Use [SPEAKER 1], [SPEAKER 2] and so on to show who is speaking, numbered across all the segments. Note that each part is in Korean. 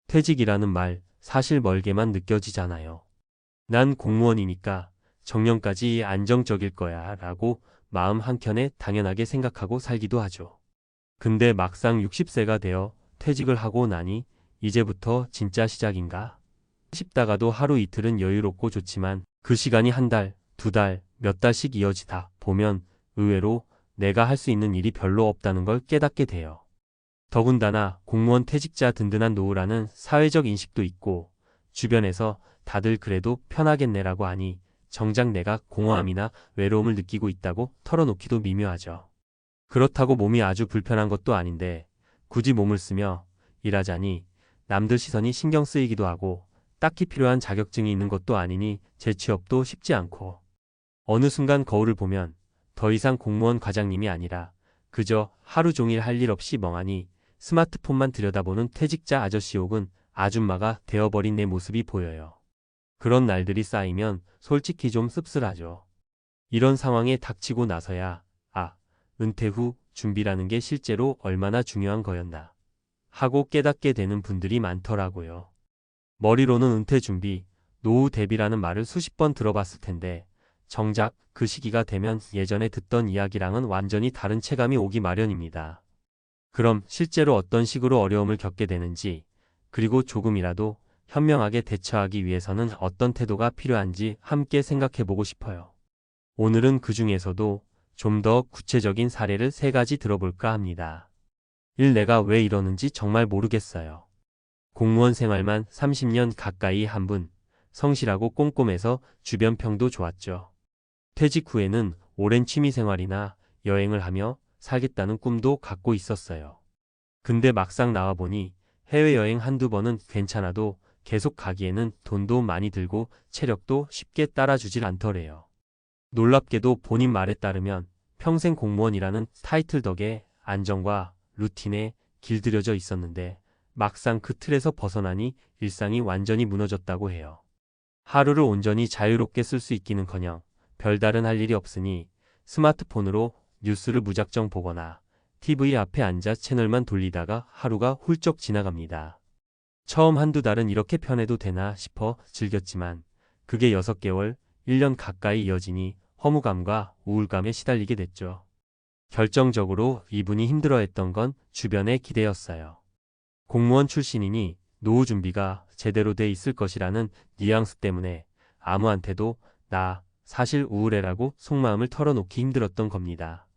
[SPEAKER 1] 퇴직이라는 말 사실 멀게만 느껴지잖아요. 난 공무원이니까 정년까지 안정적일 거야 라고 마음 한켠에 당연하게 생각하고 살기도 하죠. 근데 막상 60세가 되어 퇴직을 하고 나니 이제부터 진짜 시작인가 싶다가도 하루 이틀은 여유롭고 좋지만 그 시간이 한 달, 두 달, 몇 달씩 이어지다 보면 의외로 내가 할 수 있는 일이 별로 없다는 걸 깨닫게 돼요. 더군다나 공무원 퇴직자 든든한 노후라는 사회적 인식도 있고 주변에서 다들 그래도 편하겠네라고 하니 정작 내가 공허함이나 외로움을 느끼고 있다고 털어놓기도 미묘하죠. 그렇다고 몸이 아주 불편한 것도 아닌데 굳이 몸을 쓰며 일하자니 남들 시선이 신경 쓰이기도 하고 딱히 필요한 자격증이 있는 것도 아니니 재취업도 쉽지 않고 어느 순간 거울을 보면 더 이상 공무원 과장님이 아니라 그저 하루 종일 할 일 없이 멍하니 스마트폰만 들여다보는 퇴직자 아저씨 혹은 아줌마가 되어버린 내 모습이 보여요. 그런 날들이 쌓이면 솔직히 좀 씁쓸하죠. 이런 상황에 닥치고 나서야 은퇴 후 준비라는 게 실제로 얼마나 중요한 거였나 하고 깨닫게 되는 분들이 많더라고요. 머리로는 은퇴 준비, 노후 대비라는 말을 수십 번 들어봤을 텐데 정작 그 시기가 되면 예전에 듣던 이야기랑은 완전히 다른 체감이 오기 마련입니다. 그럼 실제로 어떤 식으로 어려움을 겪게 되는지, 그리고 조금이라도 현명하게 대처하기 위해서는 어떤 태도가 필요한지 함께 생각해보고 싶어요. 오늘은 그 중에서도 좀 더 구체적인 사례를 3가지 들어볼까 합니다. 1. 내가 왜 이러는지 정말 모르겠어요. 공무원 생활만 30년 가까이 한 분, 성실하고 꼼꼼해서 주변 평도 좋았죠. 퇴직 후에는 오랜 취미생활이나 여행을 하며 살겠다는 꿈도 갖고 있었어요. 근데 막상 나와보니 해외여행 한두 번은 괜찮아도 계속 가기에는 돈도 많이 들고 체력도 쉽게 따라주질 않더래요. 놀랍게도 본인 말에 따르면 평생 공무원이라는 타이틀 덕에 안정과 루틴에 길들여져 있었는데 막상 그 틀에서 벗어나니 일상이 완전히 무너졌다고 해요. 하루를 온전히 자유롭게 쓸 수 있기는커녕 별다른 할 일이 없으니 스마트폰으로 뉴스를 무작정 보거나 TV 앞에 앉아 채널만 돌리다가 하루가 훌쩍 지나갑니다. 처음 한두 달은 이렇게 편해도 되나 싶어 즐겼지만 그게 6개월, 1년 가까이 이어지니 허무감과 우울감에 시달리게 됐죠. 결정적으로 이분이 힘들어했던 건 주변의 기대였어요. 공무원 출신이니 노후 준비가 제대로 돼 있을 것이라는 뉘앙스 때문에 아무한테도 나 사실 우울해라고 속마음을 털어놓기 힘들었던 겁니다.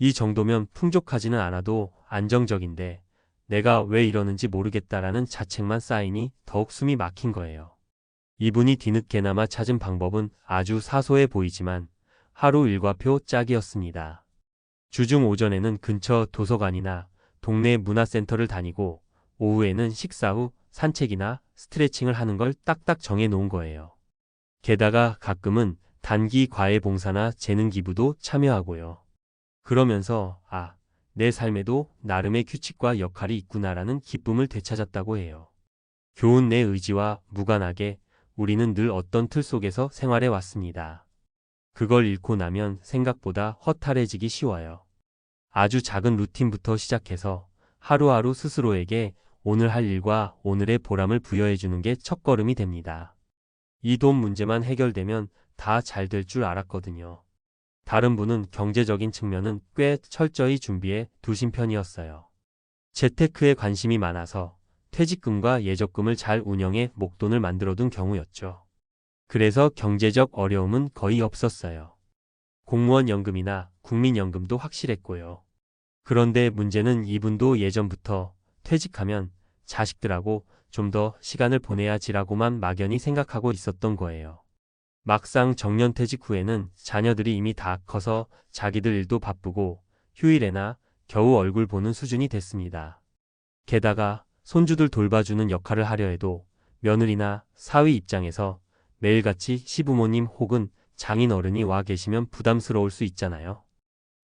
[SPEAKER 1] 이 정도면 풍족하지는 않아도 안정적인데 내가 왜 이러는지 모르겠다라는 자책만 쌓이니 더욱 숨이 막힌 거예요. 이분이 뒤늦게나마 찾은 방법은 아주 사소해 보이지만 하루 일과표 짝이었습니다. 주중 오전에는 근처 도서관이나 동네 문화센터를 다니고 오후에는 식사 후 산책이나 스트레칭을 하는 걸 딱딱 정해 놓은 거예요. 게다가 가끔은 단기 과외 봉사나 재능 기부도 참여하고요. 그러면서 내 삶에도 나름의 규칙과 역할이 있구나라는 기쁨을 되찾았다고 해요. 교훈 내 의지와 무관하게 우리는 늘 어떤 틀 속에서 생활해 왔습니다. 그걸 잃고 나면 생각보다 허탈해지기 쉬워요. 아주 작은 루틴부터 시작해서 하루하루 스스로에게 오늘 할 일과 오늘의 보람을 부여해주는 게 첫걸음이 됩니다. 이 돈 문제만 해결되면 다 잘 될 줄 알았거든요. 다른 분은 경제적인 측면은 꽤 철저히 준비해 두신 편이었어요. 재테크에 관심이 많아서 퇴직금과 예적금을 잘 운영해 목돈을 만들어둔 경우였죠. 그래서 경제적 어려움은 거의 없었어요. 공무원 연금이나 국민연금도 확실했고요. 그런데 문제는 이분도 예전부터 퇴직하면 자식들하고 좀 더 시간을 보내야지라고만 막연히 생각하고 있었던 거예요. 막상 정년퇴직 후에는 자녀들이 이미 다 커서 자기들 일도 바쁘고 휴일에나 겨우 얼굴 보는 수준이 됐습니다. 게다가 손주들 돌봐주는 역할을 하려 해도 며느리나 사위 입장에서 매일같이 시부모님 혹은 장인어른이 와 계시면 부담스러울 수 있잖아요.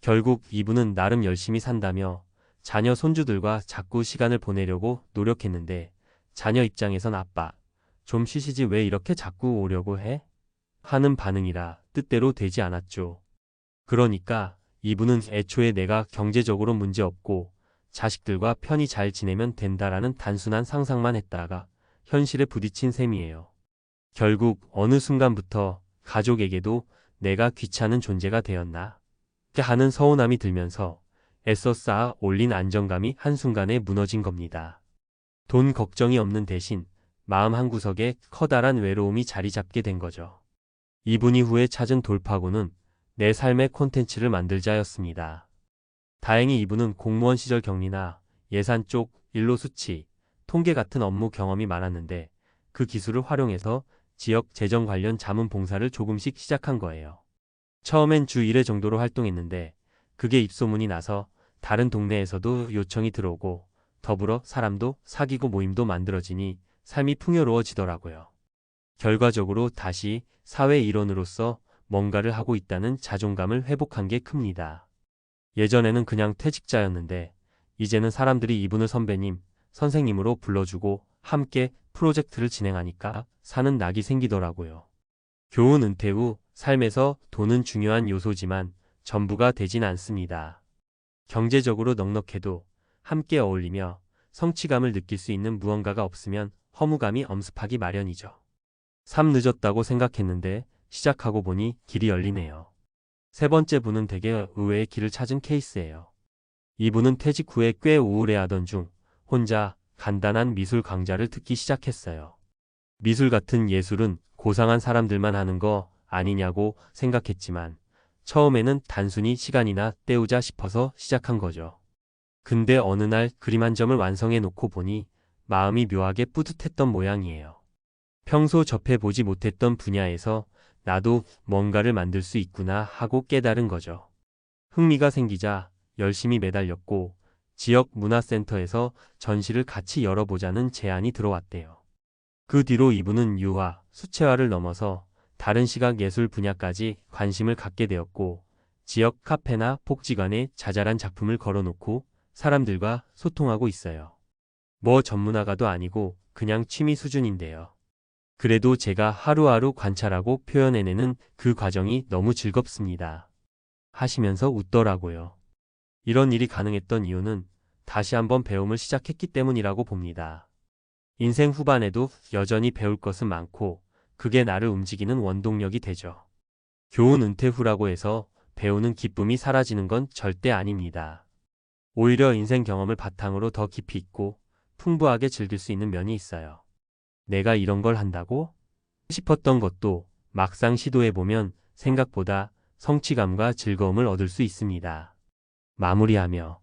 [SPEAKER 1] 결국 이분은 나름 열심히 산다며 자녀 손주들과 자꾸 시간을 보내려고 노력했는데 자녀 입장에선 아빠, 좀 쉬시지 왜 이렇게 자꾸 오려고 해? 하는 반응이라 뜻대로 되지 않았죠. 그러니까 이분은 애초에 내가 경제적으로 문제없고 자식들과 편히 잘 지내면 된다라는 단순한 상상만 했다가 현실에 부딪힌 셈이에요. 결국 어느 순간부터 가족에게도 내가 귀찮은 존재가 되었나 하는 서운함이 들면서 애써 쌓아 올린 안정감이 한순간에 무너진 겁니다. 돈 걱정이 없는 대신 마음 한구석에 커다란 외로움이 자리 잡게 된 거죠. 이분 이후에 찾은 돌파구는 내 삶의 콘텐츠를 만들자였습니다. 다행히 이분은 공무원 시절 격리나 예산 쪽 일로 수치, 통계 같은 업무 경험이 많았는데 그 기술을 활용해서 지역 재정 관련 자문봉사를 조금씩 시작한 거예요. 처음엔 주 1회 정도로 활동했는데 그게 입소문이 나서 다른 동네에서도 요청이 들어오고 더불어 사람도 사귀고 모임도 만들어지니 삶이 풍요로워지더라고요. 결과적으로 다시 사회 일원으로서 뭔가를 하고 있다는 자존감을 회복한 게 큽니다. 예전에는 그냥 퇴직자였는데 이제는 사람들이 이분을 선배님, 선생님으로 불러주고 함께 프로젝트를 진행하니까 사는 낙이 생기더라고요. 교훈 은퇴 후 삶에서 돈은 중요한 요소지만 전부가 되진 않습니다. 경제적으로 넉넉해도 함께 어울리며 성취감을 느낄 수 있는 무언가가 없으면 허무감이 엄습하기 마련이죠. 삶 늦었다고 생각했는데 시작하고 보니 길이 열리네요. 세 번째 분은 되게 의외의 길을 찾은 케이스예요. 이분은 퇴직 후에 꽤 우울해하던 중 혼자 간단한 미술 강좌를 듣기 시작했어요. 미술 같은 예술은 고상한 사람들만 하는 거 아니냐고 생각했지만 처음에는 단순히 시간이나 때우자 싶어서 시작한 거죠. 근데 어느 날 그림 한 점을 완성해 놓고 보니 마음이 묘하게 뿌듯했던 모양이에요. 평소 접해보지 못했던 분야에서 나도 뭔가를 만들 수 있구나 하고 깨달은 거죠. 흥미가 생기자 열심히 매달렸고 지역 문화센터에서 전시를 같이 열어보자는 제안이 들어왔대요. 그 뒤로 이분은 유화, 수채화를 넘어서 다른 시각 예술 분야까지 관심을 갖게 되었고 지역 카페나 복지관에 자잘한 작품을 걸어놓고 사람들과 소통하고 있어요. 뭐 전문화가도 아니고 그냥 취미 수준인데요. 그래도 제가 하루하루 관찰하고 표현해내는 그 과정이 너무 즐겁습니다. 하시면서 웃더라고요. 이런 일이 가능했던 이유는 다시 한번 배움을 시작했기 때문이라고 봅니다. 인생 후반에도 여전히 배울 것은 많고 그게 나를 움직이는 원동력이 되죠. 교훈 은퇴 후라고 해서 배우는 기쁨이 사라지는 건 절대 아닙니다. 오히려 인생 경험을 바탕으로 더 깊이 있고 풍부하게 즐길 수 있는 면이 있어요. 내가 이런 걸 한다고? 싶었던 것도 막상 시도해보면 생각보다 성취감과 즐거움을 얻을 수 있습니다. 마무리하며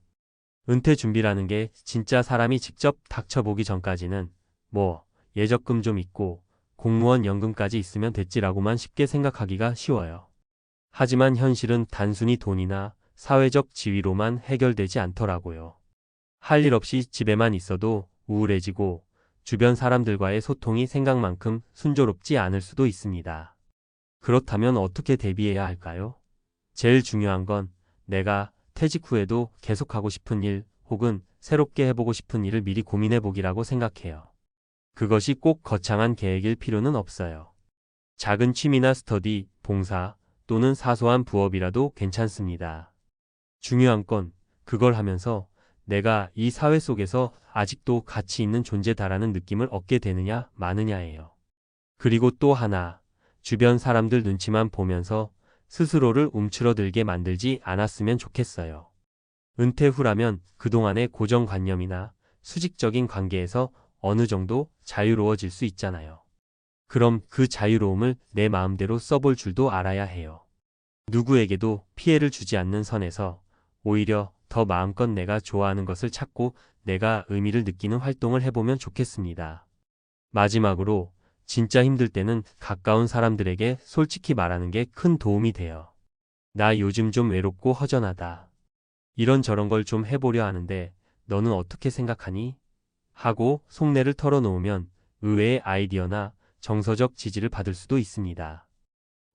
[SPEAKER 1] 은퇴 준비라는 게 진짜 사람이 직접 닥쳐보기 전까지는 뭐 예적금 좀 있고 공무원 연금까지 있으면 됐지라고만 쉽게 생각하기가 쉬워요. 하지만 현실은 단순히 돈이나 사회적 지위로만 해결되지 않더라고요. 할 일 없이 집에만 있어도 우울해지고 주변 사람들과의 소통이 생각만큼 순조롭지 않을 수도 있습니다. 그렇다면 어떻게 대비해야 할까요? 제일 중요한 건 내가 퇴직 후에도 계속하고 싶은 일 혹은 새롭게 해보고 싶은 일을 미리 고민해보기라고 생각해요. 그것이 꼭 거창한 계획일 필요는 없어요. 작은 취미나 스터디, 봉사 또는 사소한 부업이라도 괜찮습니다. 중요한 건 그걸 하면서 내가 이 사회 속에서 아직도 가치 있는 존재다라는 느낌을 얻게 되느냐 마느냐예요. 그리고 또 하나, 주변 사람들 눈치만 보면서 스스로를 움츠러들게 만들지 않았으면 좋겠어요. 은퇴 후라면 그동안의 고정관념이나 수직적인 관계에서 어느 정도 자유로워질 수 있잖아요. 그럼 그 자유로움을 내 마음대로 써볼 줄도 알아야 해요. 누구에게도 피해를 주지 않는 선에서 오히려 더 마음껏 내가 좋아하는 것을 찾고 내가 의미를 느끼는 활동을 해보면 좋겠습니다. 마지막으로 진짜 힘들 때는 가까운 사람들에게 솔직히 말하는 게 큰 도움이 돼요. 나 요즘 좀 외롭고 허전하다. 이런저런 걸 좀 해보려 하는데 너는 어떻게 생각하니? 하고 속내를 털어놓으면 의외의 아이디어나 정서적 지지를 받을 수도 있습니다.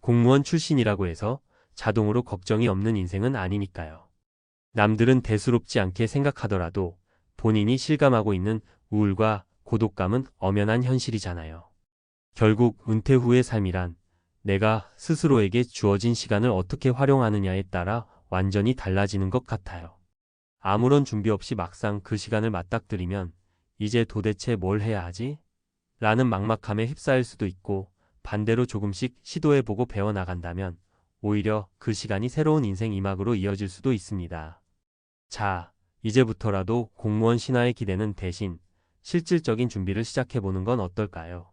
[SPEAKER 1] 공무원 출신이라고 해서 자동으로 걱정이 없는 인생은 아니니까요. 남들은 대수롭지 않게 생각하더라도 본인이 실감하고 있는 우울과 고독감은 엄연한 현실이잖아요. 결국 은퇴 후의 삶이란 내가 스스로에게 주어진 시간을 어떻게 활용하느냐에 따라 완전히 달라지는 것 같아요. 아무런 준비 없이 막상 그 시간을 맞닥뜨리면 이제 도대체 뭘 해야 하지? 라는 막막함에 휩싸일 수도 있고, 반대로 조금씩 시도해보고 배워나간다면 오히려 그 시간이 새로운 인생 2막으로 이어질 수도 있습니다. 자, 이제부터라도 공무원 신화의 기대는 대신 실질적인 준비를 시작해보는 건 어떨까요?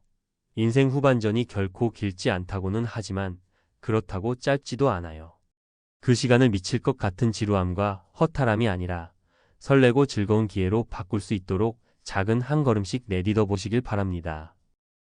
[SPEAKER 1] 인생 후반전이 결코 길지 않다고는 하지만 그렇다고 짧지도 않아요. 그 시간을 미칠 것 같은 지루함과 허탈함이 아니라 설레고 즐거운 기회로 바꿀 수 있도록 작은 한 걸음씩 내딛어 보시길 바랍니다.